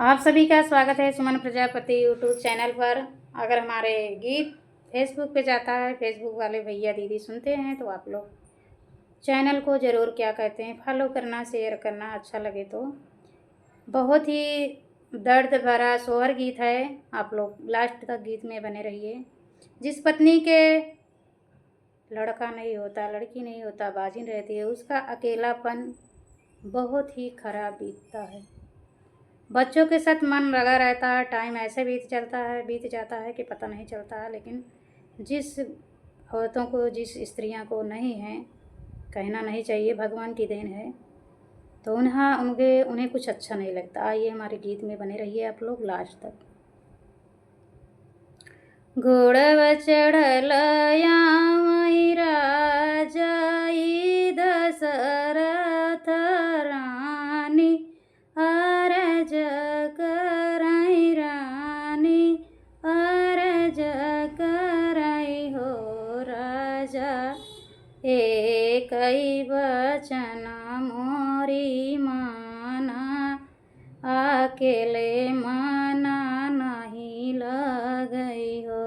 आप सभी का स्वागत है सुमन प्रजापति यूट्यूब चैनल पर। अगर हमारे गीत फेसबुक पे जाता है, फेसबुक वाले भैया दीदी सुनते हैं तो आप लोग चैनल को ज़रूर क्या कहते हैं फॉलो करना, शेयर करना, अच्छा लगे तो। बहुत ही दर्द भरा सोहर गीत है, आप लोग लास्ट तक गीत में बने रहिए। जिस पत्नी के लड़का नहीं होता, लड़की नहीं होता, बाजिन रहती है, उसका अकेलापन बहुत ही खराब बीतता है। बच्चों के साथ मन लगा रहता है, टाइम ऐसे बीत जाता है कि पता नहीं चलता है। लेकिन जिस औरतों को, जिस स्त्रियां को नहीं है, कहना नहीं चाहिए, भगवान की देन है, तो उन्हें कुछ अच्छा नहीं लगता। आइए हमारे गीत में बने रहिए आप लोग लास्ट तक। घोड़व चढ़ल आवई राजाई दशरथ रानी, अरज करई रानी, अरज करई हो राजा। एकई बचन मोरी माना, अकेले माना नहीं लगई हो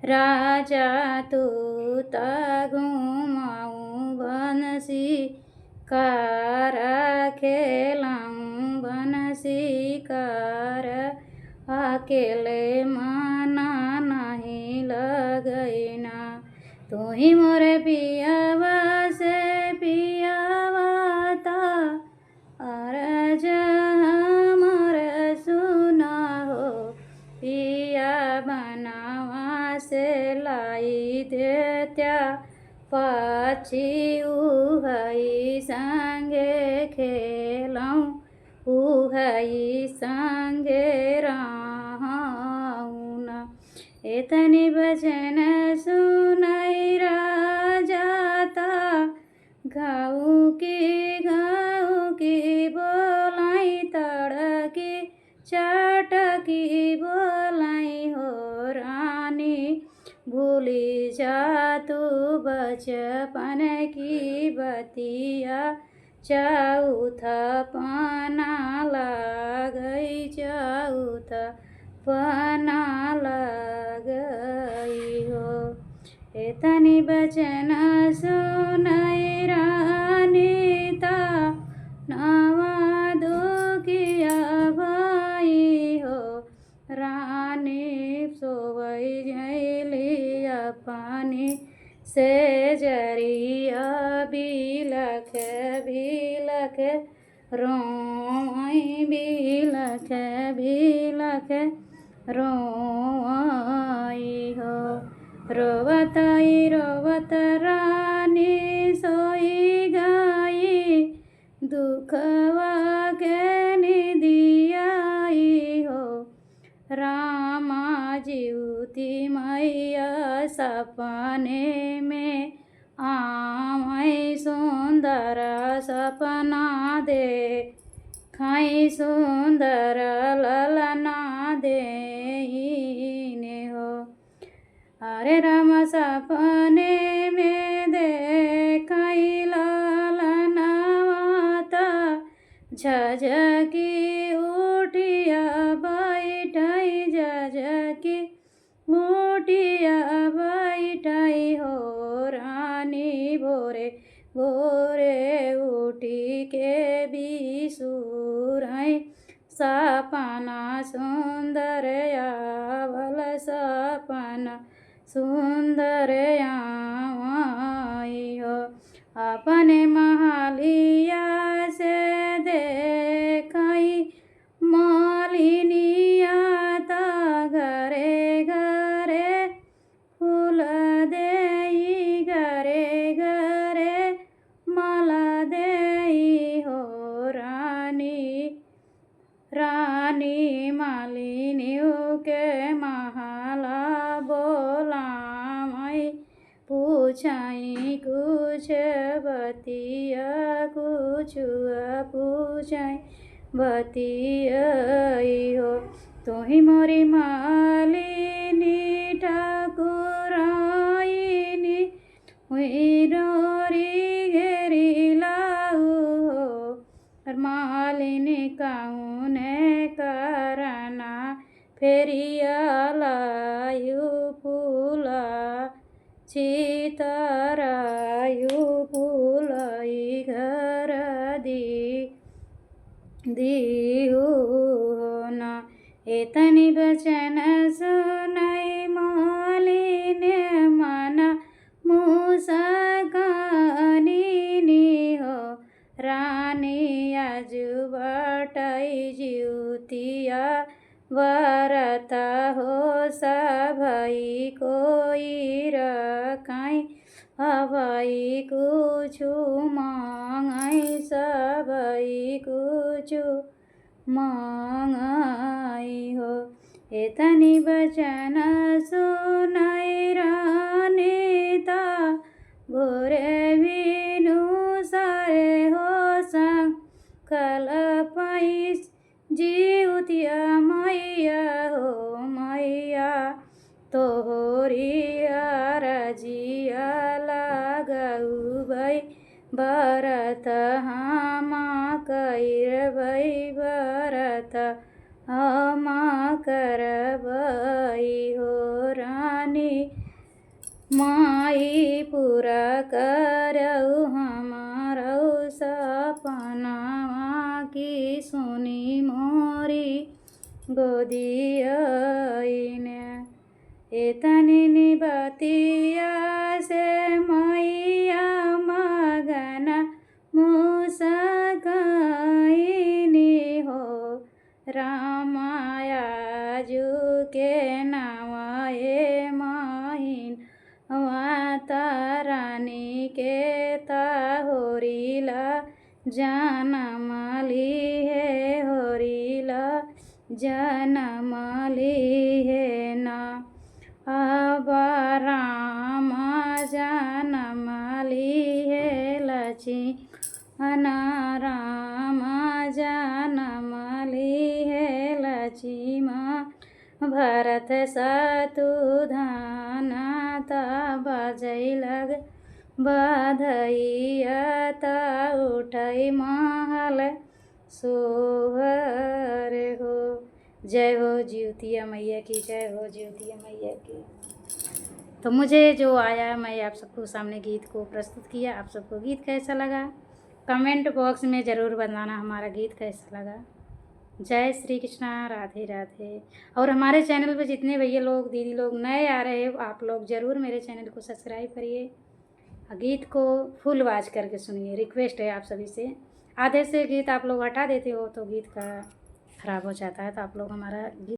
राजा। तू घुमाऊँ बंसी कार, खेलाऊँ बंसी कार, अकेले माना नहीं लगई ना। तू ही मोरे पियावा से पियावा ता, अरज हमर सुना हो पिया बनावा से लाई देत्या, पाछी उहई संगे खेलऊँ, उहई संगे रहूँ ना। एतनी बचन सुनई राजा ता, घाऊ की बोलाई, तड़की चटकी बोलाई हो रानी। भूली जा तू बचपन की बतिया, चौथा पाना लगई, चौथा पाना लगई हो। एतनी बचन सुनई रानी ता, नवा दुखिया भाई हो रानी। सोवई झैली अपनी से जरिया, बिलख बिलख रोई, बिलख बिलख रोई हो। रोवत रानी सोई गई, दुखवा के निदियाई हो रामा। जीवती मैया सपने में आवई, सुंदर सपना दे खाई, सुंदर ललना देने हो। हरे राम सपने में देखाई ललना माता, झझकी उठिया बैठाई, झझकी उठिया बैठाई हो रानी। भोरे भोरे उठी के बिसुराई, सपना सुंदर आवल, सपना सुंदर आई हो। अपने महलिया से देखाई मालिनिया ता, घरे घरे फूल देई, घरे घरे माला देई हो रानी। रानी मालिनियों के महला बोलामई, पूछाई कुछ बतिया, कुछ पूछाई बतियाई हो। तू ही मोरी मालिनी ठाकुराइनी, हुई रोरी घेरी लाऊ हो मालिनी काऊने का फेरिया लायु फूला चितरायु फूलाई घर दिहु न। एतनि बचन सुनै मालिन्य मन मुसकानिनी हो। रानी आजु बटै ज्योतिया व्रत हो सभई कोई रखाई हवई कुछु मांगै सबई कुछु मांगै हो। एतनि बचन सुनै रानी ता भोरे बिनु सारे हो संकल्पै ज्योतिया मैया हो मैया तोहरी अरजिया लगौबै व्रत हम करबै व्रत हम करबै हो। रानी माई पूरा करौ हमारौ सपनावा की सुनी मोरी गोदियैन। एतनि निबतिया से मैया मगन मुसकाइनी हो। रामायाजु के नवाए माहिन माता रानी के होरीला जनम लिहे होरीला जनम लिहे न। अब राम जनम लिहे लक्ष्मण राम जनम लिहे लक्ष्मण भरत शत्रुघ्न ता बजै लग बधैया ता उठै महल सोहर हो। जय हो ज्योतिया मैया की, जय हो ज्योतिया मैया की। तो मुझे जो आया मैं आप सबको सामने गीत को प्रस्तुत किया। आप सबको गीत कैसा लगा कमेंट बॉक्स में ज़रूर बताना हमारा गीत कैसा लगा। जय श्री कृष्णा, राधे राधे। और हमारे चैनल पे जितने भैया लोग दीदी लोग नए आ रहे हैं आप लोग ज़रूर मेरे चैनल को सब्सक्राइब करिए, गीत को फुल आवाज़ करके सुनिए। रिक्वेस्ट है आप सभी से। आधे से गीत आप लोग हटा देते हो तो गीत का ख़राब हो जाता है, तो आप लोग हमारा गीत